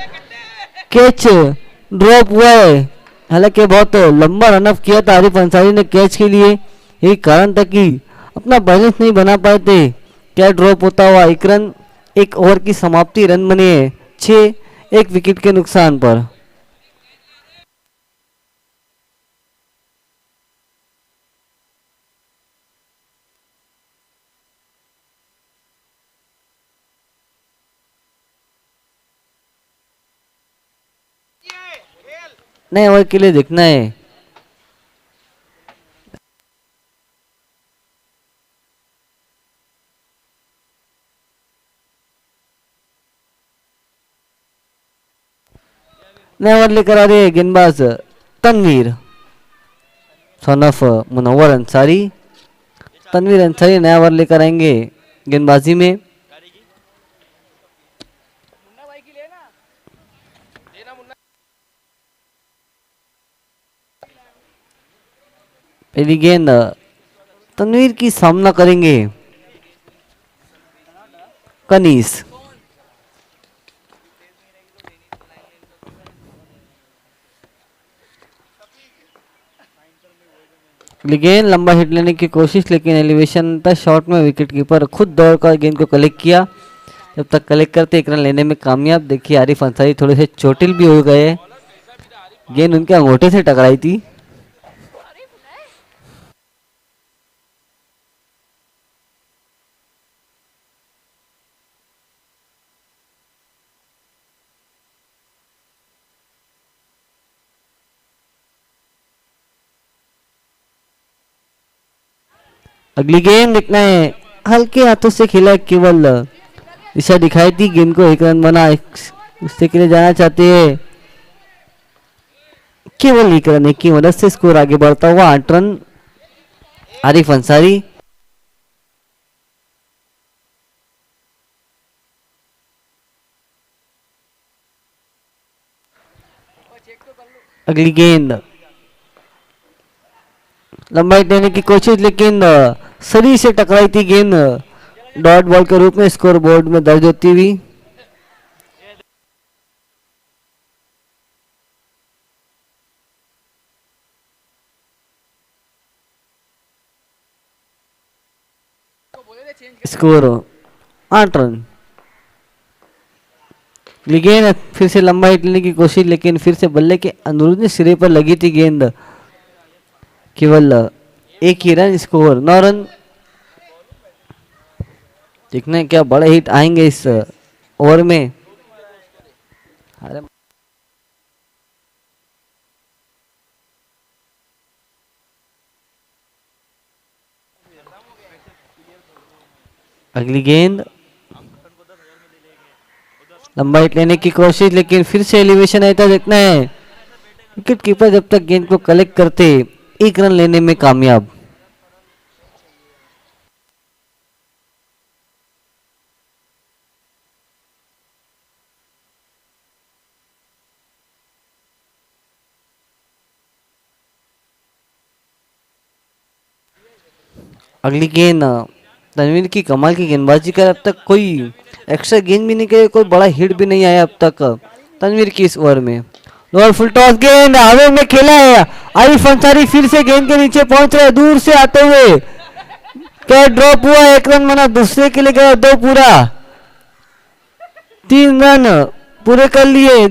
कैच ड्रॉप हुआ है। हालांकि बहुत लंबा रनअप किया था आरिफ अंसारी ने कैच के लिए, यही कारण था कि अपना बैलेंस नहीं बना पाए थे। क्या ड्रॉप होता हुआ एक रन, एक ओवर की समाप्ति, रन बने 6, एक विकेट के नुकसान पर। नए ओवर के लिए देखना है। नए ओवर लेकर आ रहे गेंदबाज तनवीर सन ऑफ मुनव्वर अंसारी। तनवीर अंसारी नया ओवर लेकर आएंगे गेंदबाजी में। पहली गेंद तनवीर की सामना करेंगे कनीस। गेंद लंबा हिट लेने की कोशिश, लेकिन एलिवेशन था शॉट में विकेट कीपर खुद दौड़कर गेंद को कलेक्ट किया। जब तक कलेक्ट करते एक रन लेने में कामयाब। देखिए आरिफ अंसारी थोड़े से चोटिल भी हो गए, गेंद उनके अंगूठे से टकराई थी। अगली गेंद देखना है, हल्के हाथों से खेला, केवल दिशा दिखाई थी, गेंद को एक रन बना, उससे के लिए जाना चाहते हैं। केवल एक रन की मदद से स्कोर आगे बढ़ता हुआ 8 रन। आरिफ अंसारी अगली गेंद लंबाई देने की कोशिश, लेकिन शरीर से टकराई थी गेंद, डॉट बॉल के रूप में स्कोर बोर्ड में दर्ज होती हुई। Score 8 run. गेंद फिर से लंबा हिट लेने की कोशिश, लेकिन फिर से बल्ले के अंदरूनी सिरे पर लगी थी गेंद, केवल एक ही रन, स्कोर 9 रन। देखना है क्या बड़े हिट आएंगे इस ओवर में। अगली गेंद लंबा हिट लेने की कोशिश, लेकिन फिर से एलिवेशन आया था। देखना है विकेट कीपर जब तक गेंद को कलेक्ट करते एक रन लेने में कामयाब। अगली गेंद तनवीर की कमाल की गेंदबाजी कर, अब तक कोई एक्स्ट्रा गेंद भी नहीं करे, कोई बड़ा हिट भी नहीं आया अब तक तनवीर की इस ओवर में। लोअर फुल टॉस, गेंद हवा में खेला है, आरिफ अंसारी फिर से गेंद के नीचे पहुंच रहे, दूर से आते हुए कैच ड्रॉप हुआ, एक रन बना, दूसरे के लिए गया 2 पूरा, 3 रन पूरे कर लिए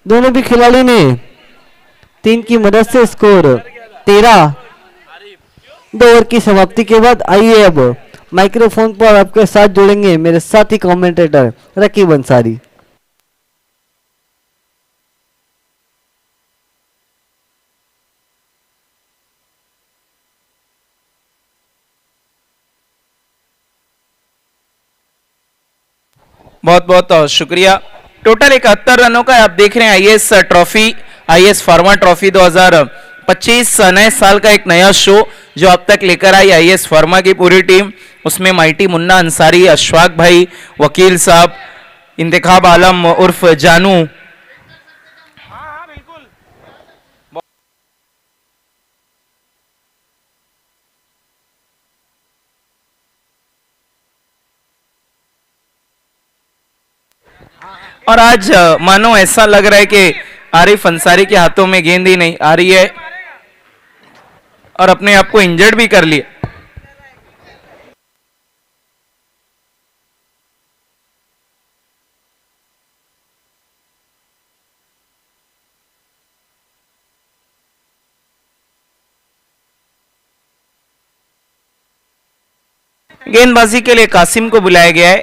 दोनों भी खिलाड़ी ने, 3 की मदद से स्कोर 13। 2 ओवर की समाप्ति के बाद आइए अब माइक्रोफोन पर आपके साथ जुड़ेंगे मेरे साथी कमेंटेटर रकीब अंसारी। बहुत बहुत शुक्रिया। टोटल 71 रनों का आप देख रहे हैं IAS trophy, IAS pharma trophy 2025 नए साल का एक नया शो जो अब तक लेकर आई आईएएस फार्मा की पूरी टीम। उसमें माइटी मुन्ना अंसारी, अशफाक भाई, वकील साहब, इंतखाब आलम उर्फ जानू, और आज मानो ऐसा लग रहा है कि आरिफ अंसारी के हाथों में गेंद ही नहीं आ रही है और अपने आप को इंजर्ड भी कर लिया। गेंदबाजी के लिए कासिम को बुलाया गया है,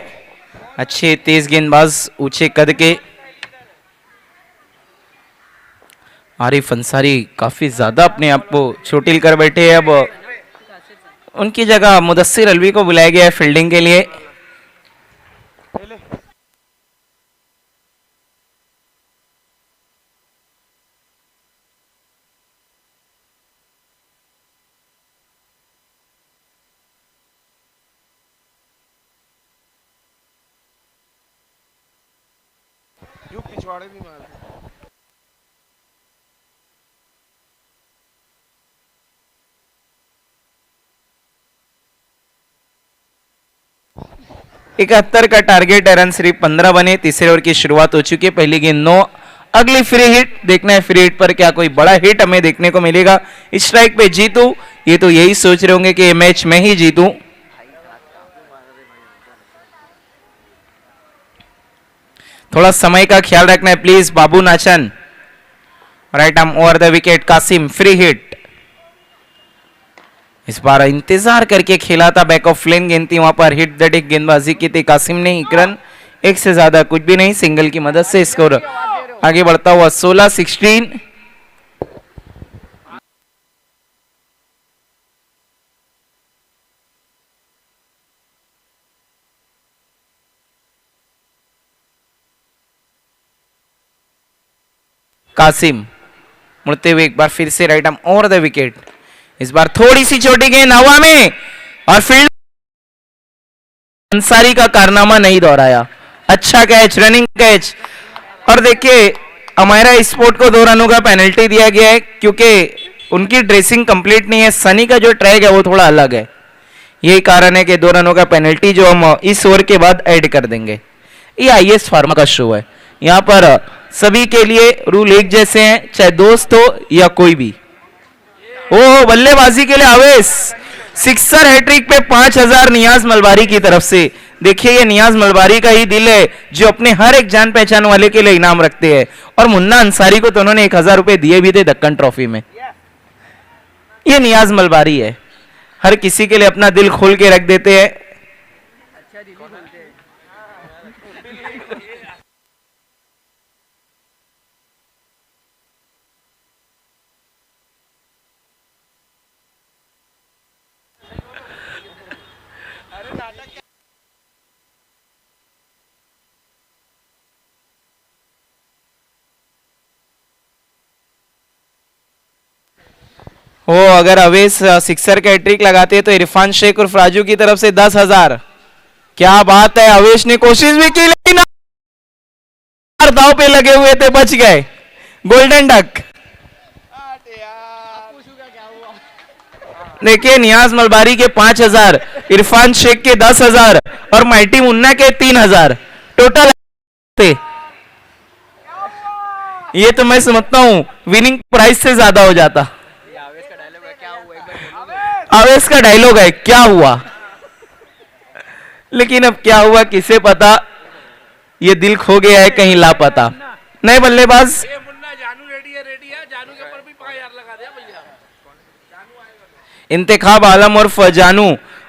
अच्छे तेज गेंदबाज ऊंचे कद के। आरिफ अंसारी काफी ज्यादा अपने आप को चोटिल कर बैठे हैं। अब उनकी जगह मुदस्सिर अलवी को बुलाया गया है फील्डिंग के लिए। पिछवाड़े भी मार इकहत्तर का टारगेट है, रन सिर्फ 15 बने। तीसरे ओवर की शुरुआत हो चुकी है, पहली गेंद 9। अगली फ्री हिट देखना है, फ्री हिट पर क्या कोई बड़ा हिट हमें देखने को मिलेगा। स्ट्राइक पे जीतू, ये तो यही सोच रहे होंगे कि ये मैच मैं ही जीतूं। थोड़ा समय का ख्याल रखना है please Babu Nachan. Right arm over the wicket, Qasim free hit. इस बार इंतजार करके खेला था, बैक ऑफ लेन गेंद थी, वहां पर हिट द डेक गेंदबाजी की थी कासिम ने। एक रन, एक से ज्यादा कुछ भी नहीं, सिंगल की मदद से स्कोर आगे बढ़ता हुआ 16-16। कासिम मुड़ते हुए एक बार फिर से right arm over the wicket. इस बार थोड़ी सी छोटी गेंद हवा में और फील्ड अंसारी का कारनामा नहीं दोहराया। अच्छा कैच, रनिंग कैच। और देखिए अमायरा स्पोर्ट को 2 रनों का पेनल्टी दिया गया है क्योंकि उनकी ड्रेसिंग कंप्लीट नहीं है। सनी का जो ट्रैक है वो थोड़ा अलग है, यही कारण है कि 2 रनों का पेनल्टी जो हम इस ओवर के बाद ऐड कर देंगे। ये आईएएस फार्मा का शो है, यहाँ पर सभी के लिए रूल एक जैसे हैं, चाहे दोस्त हो या कोई भी। ओ बल्लेबाजी के लिए आवेश, सिक्सर हैट्रिक पे 5000 नियाज मलबारी की तरफ से। देखिए ये नियाज मलबारी का ही दिल है जो अपने हर एक जान पहचान वाले के लिए इनाम रखते हैं। और मुन्ना अंसारी को तो उन्होंने 1000 रुपए दिए भी थे दक्कन ट्रॉफी में। ये नियाज मलबारी है, हर किसी के लिए अपना दिल खोल के रख देते हैं। हो अगर अवेश सिक्सर का हैट्रिक लगाते तो इरफान शेख और राजू की तरफ से 10,000। क्या बात है, अवेश ने कोशिश भी की लेकिन दाव पे लगे हुए थे, बच गए। Golden duck. देखिए नियाज मलबारी के 5,000, इरफान शेख के 10,000 और माइटी मुन्ना के 3,000 टोटल थे। ये तो मैं समझता हूं विनिंग प्राइस से ज्यादा हो जाता। आवेश का डायलॉग है, क्या हुआ, लेकिन अब क्या हुआ किसे पता। ये दिल खो गया है कहीं लापता। नए बल्लेबाज इंतखाब आलम और जानू,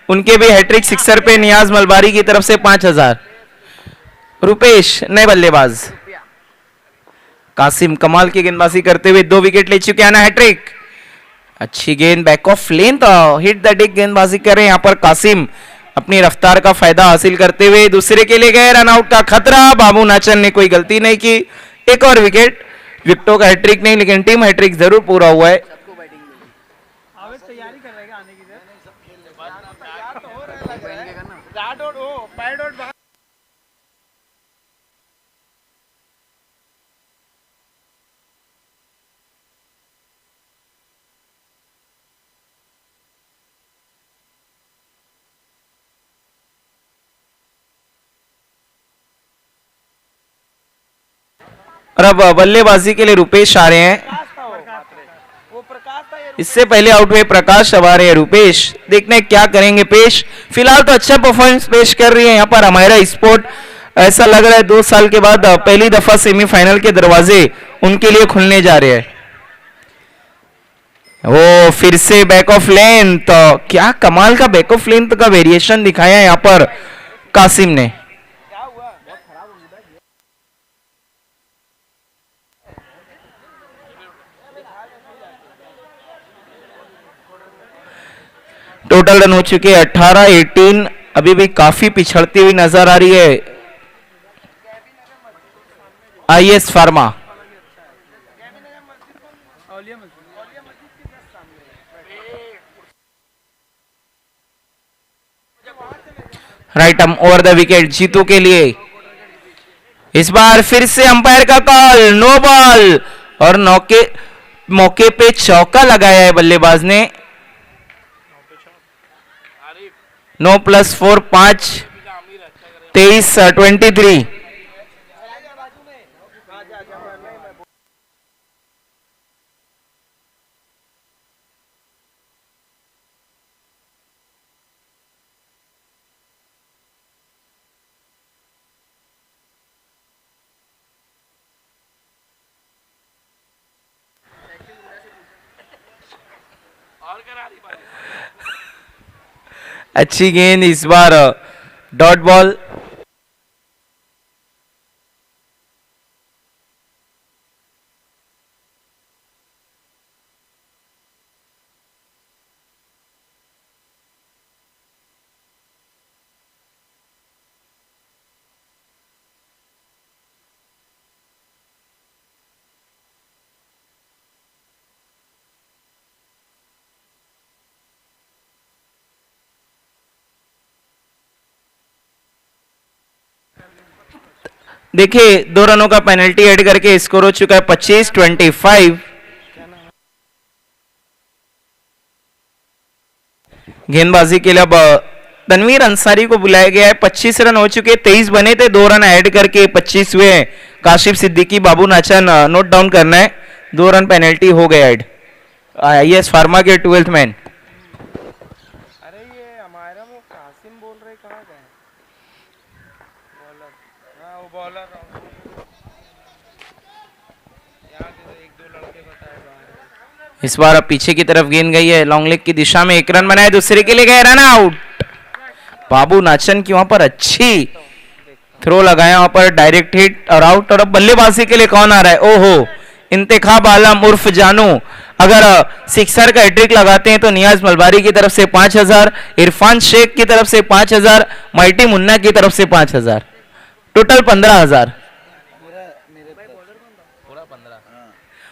उनके भी हैट्रिक सिक्सर पे नियाज मलबारी की तरफ से 5,000। रुपेश नए बल्लेबाज। कासिम कमाल की गेंदबाजी करते हुए 2 विकेट ले चुके हैं ना, हैट्रिक। अच्छी गेंद बैक ऑफ लेन तो हिट द डिक गेंदबाजी कर रहे हैं यहाँ पर कासिम, अपनी रफ्तार का फायदा हासिल करते हुए दूसरे के लिए गए। रन आउट का खतरा, बाबू नाचन ने कोई गलती नहीं की। एक और विकेट, विकेटों का हैट्रिक नहीं लेकिन टीम हैट्रिक जरूर पूरा हुआ है। और अब बल्लेबाजी के लिए रुपेश आ रहे हैं। इससे पहले आउट हुए प्रकाश, अब आ रहे हैं रुपेश। देखने क्या करेंगे पेश। फिलहाल तो अच्छा परफॉर्मेंस पेश कर रही है यहाँ पर हमारा स्पोर्ट। ऐसा लग रहा है 2 साल के बाद पहली दफा सेमीफाइनल के दरवाजे उनके लिए खुलने जा रहे हैं। वो फिर से बैक ऑफ लेंथ, तो क्या कमाल का बैक ऑफ लेंथ का वेरिएशन दिखाया है यहाँ पर कासिम ने। टोटल रन हो चुके 18-18। अभी भी काफी पिछड़ती हुई नजर आ रही है IS pharma. Right arm over the wicket Jeetu के लिए। इस बार फिर से अंपायर का कॉल, नो बॉल, और मौके पे चौका लगाया है बल्लेबाज ने। 9+4 5, 23-23। अच्छी गेंद, इस बार डॉट बॉल। देखिए 2 रनों का पेनल्टी ऐड करके स्कोर हो चुका है 25-25। गेंदबाजी के लिए अब तनवीर अंसारी को बुलाया गया है। 25 रन हो चुके, 23 बने थे, 2 रन ऐड करके 25 हुए। काशिफ सिद्दीकी, बाबू नाचन नोट डाउन करना है। 2 रन पेनल्टी हो गए ऐड। आईएस फार्मा के 12th मैन। अरे ये हमारा वो कासिम बोल रहे कहाँ गए? बॉलर, हाँ वो बॉलर यार, एक दो लड़के बताए बाहर। इस बार अब पीछे की तरफ गेंद गई है लॉन्ग लेग की दिशा में। 1 रन बनाए, दूसरे के लिए गए, रन आउट। बाबू नाचन की वहां पर अच्छी थ्रो लगाया, वहां पर डायरेक्ट हिट और आउट। और अब बल्लेबाजी के लिए कौन आ रहा है? ओहो, इंतखाब आलम उर्फ जानू। अगर सिक्सर का हैट्रिक लगाते हैं तो नियाज मलबारी की तरफ से 5,000, इरफान शेख की तरफ से 5,000, माइटी मुन्ना की तरफ से 5,000, टोटल 15,000।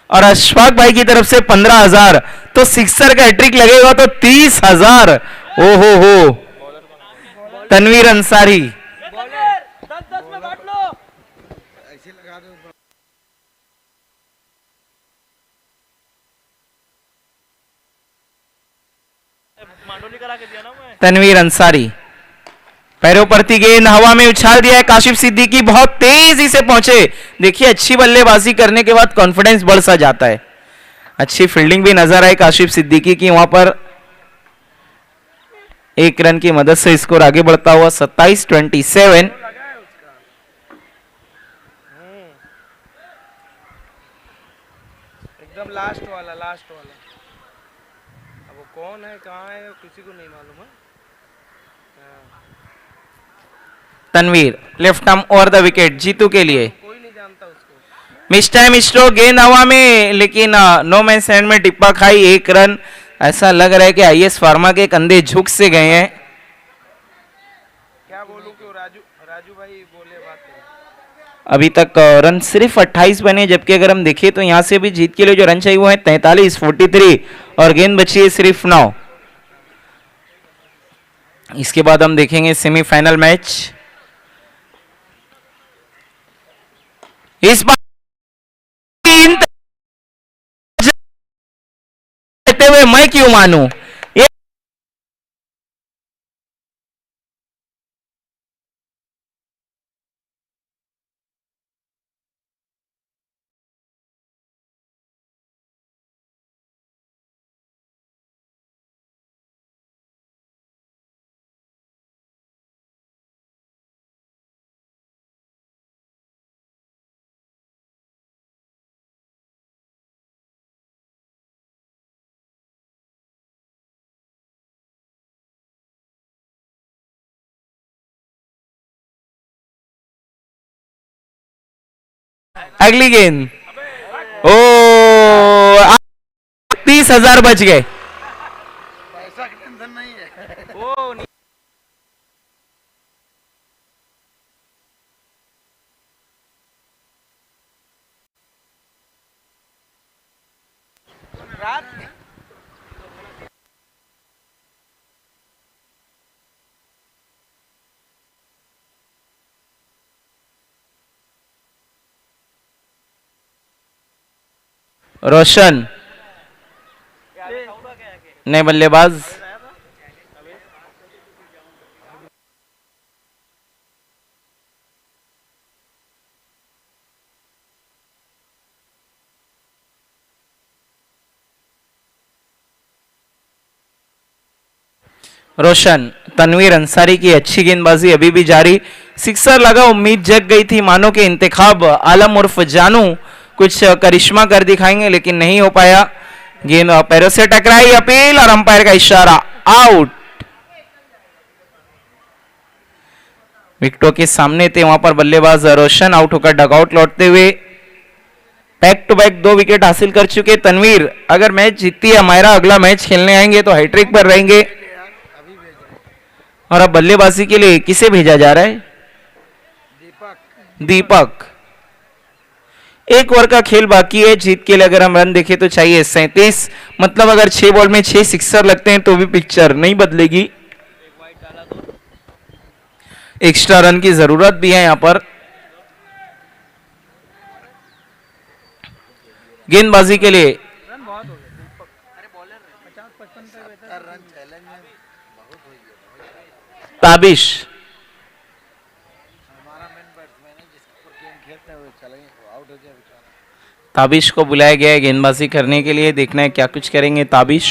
और अशफाक भाई की तरफ से 15,000। तो सिक्सर का हैट्रिक लगेगा तो 30,000। ओहो हो, तनवीर अंसारी। तनवीर अंसारी पैरों परती गेंद हवा में उछाल दिया है। काशिफ सिद्दीकी बहुत तेजी से पहुंचे। देखिए अच्छी बल्लेबाजी करने के बाद कॉन्फिडेंस बढ़ सा जाता है। अच्छी फील्डिंग भी नजर आई काशिफ सिद्दीकी की वहां पर। 1 रन की मदद से स्कोर आगे बढ़ता हुआ 27-27। एकदम लास्ट वाला। अब वो कौन है, कहाँ है, किसी को नहीं मालूम है। Tanveer left arm over the wicket Jeetu के लिए। कोई नहीं जानता उसको। मिस टाइम स्ट्रोक, गेंद हवा में, लेकिन नो मैन सैंड में टिप्पा खाई। 1 रन। ऐसा लग रहा है कि आईएस फार्मा के कंधे झुक से गए हैं। क्या बोलूं, क्यों राजू भाई बोले बात करें। अभी तक रन सिर्फ 28 बने, जबकि अगर हम देखें तो यहां से भी जीत के लिए जो रन चाहिए वो है 43-43, और गेंद बची है सिर्फ 9। इसके बाद हम देखेंगे सेमीफाइनल मैच। इस बार हुए मैं क्यों मानूं, अगली गेंद, ओ 30,000 बच गए। रोशन नए बल्लेबाज, रोशन, तनवीर अंसारी की अच्छी गेंदबाजी अभी भी जारी, सिक्सर लगा, उम्मीद जग गई थी मानो के इंतखाब आलम उर्फ जानू कुछ करिश्मा कर दिखाएंगे लेकिन नहीं हो पाया। गेंद पैरों से टकराई, अपील और अंपायर का इशारा, आउट। विकेटों के सामने थे वहां पर बल्लेबाज रोशन, आउट होकर डगआउट लौटते हुए। बैक टू बैक 2 विकेट हासिल कर चुके तनवीर, अगर मैच जीतती है हमारा अगला मैच खेलने आएंगे तो हैट्रिक पर रहेंगे। और अब बल्लेबाजी के लिए किसे भेजा जा रहा है? दीपक। 1 ओवर का खेल बाकी है, जीत के लिए अगर हम रन देखें तो चाहिए 37, मतलब अगर 6 बॉल में 6 सिक्सर लगते हैं तो भी पिक्चर नहीं बदलेगी। एक्स्ट्रा रन की जरूरत भी है यहां पर। गेंदबाजी के लिए ताबिश, ताबिश को बुलाया गया है गेंदबाजी करने के लिए, देखना है क्या कुछ करेंगे ताबिश।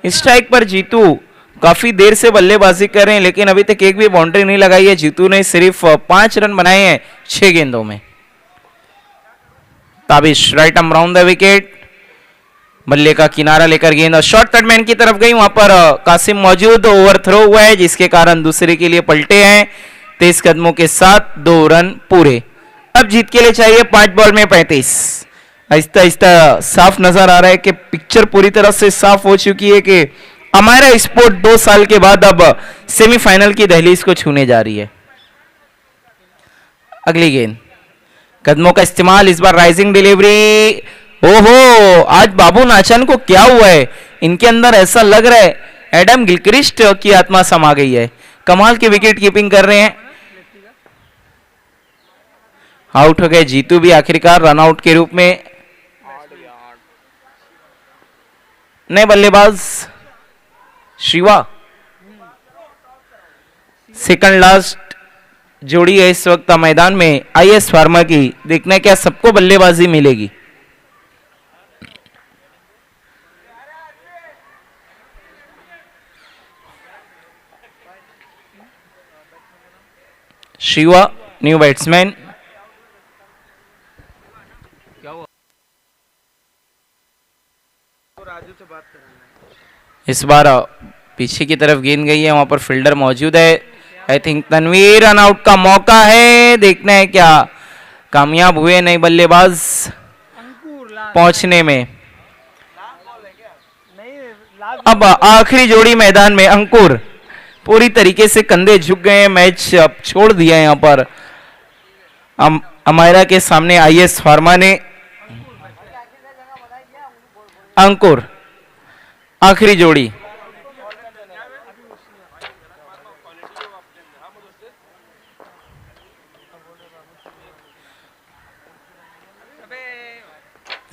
स्ट्राइक पर जीतू काफी देर से बल्लेबाजी कर रहे हैं लेकिन अभी तक एक भी बाउंड्री नहीं लगाई है। जीतू ने सिर्फ 5 रन बनाए हैं 6 गेंदों में। Tabish right arm round the wicket, बल्ले का किनारा लेकर गेंद और शॉर्ट कटमैन की तरफ गई, वहां पर कासिम मौजूद, ओवर थ्रो हुआ है जिसके कारण दूसरे के लिए पलटे हैं। 23 कदमों के साथ 2 रन पूरे। अब जीत के लिए चाहिए 5 बॉल में 35। आहिस्ता आहिस्ता साफ नजर आ रहा है कि पिक्चर पूरी तरह से साफ हो चुकी है कि हमारा स्पोर्ट 2 साल के बाद अब सेमीफाइनल की दहलीज को छूने जा रही है। अगली गेंद, कदमों का इस्तेमाल, इस बार राइजिंग डिलीवरी। ओहो, आज बाबू नाचन को क्या हुआ है? इनके अंदर ऐसा लग रहा है एडम गिलक्रिस्ट की आत्मा समा गई है। कमाल की विकेट कीपिंग कर रहे हैं। आउट हो गए जीतू भी आखिरकार रन आउट के रूप में। नए बल्लेबाज शिवा, सेकंड लास्ट जोड़ी है इस वक्त मैदान में आईएस फार्मा की, देखना है क्या सबको बल्लेबाजी मिलेगी। शिवा न्यू बैट्समैन, इस बार पीछे की तरफ गेंद गई है, वहां पर फील्डर मौजूद है। I think Tanveer, run out का मौका है, देखना है क्या कामयाब हुए नए बल्लेबाज पहुंचने में। अब आखिरी जोड़ी मैदान में, अंकुर पूरी तरीके से कंधे झुक गए, मैच अब छोड़ दिया यहां पर अमायरा के सामने आईएस फार्मा ने। अंकुर आखिरी जोड़ी,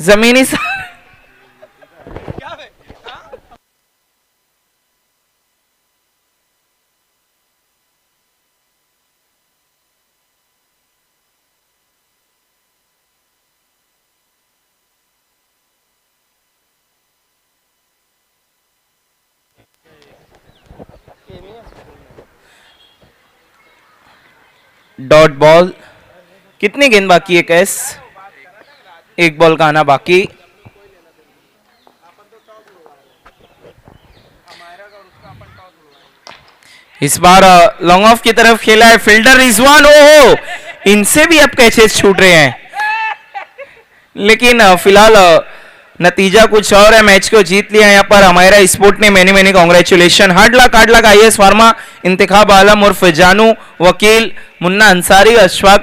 जमीनी डॉट बॉल। कितनी गेंद बाकी है कैस? 1 बॉल का आना बाकी। इस बार लॉन्ग ऑफ की तरफ खेला है फील्डर रिजवान। ओहो, इनसे भी अब कैचेस छूट रहे हैं। लेकिन फिलहाल नतीजा कुछ और है, मैच को जीत लिया यहाँ पर हमारा स्पोर्ट ने। Many many congratulation. Hard luck IAS pharma, Intekhab Alam उर्फ जानू, वकील मुन्ना अंसारी, अशफाक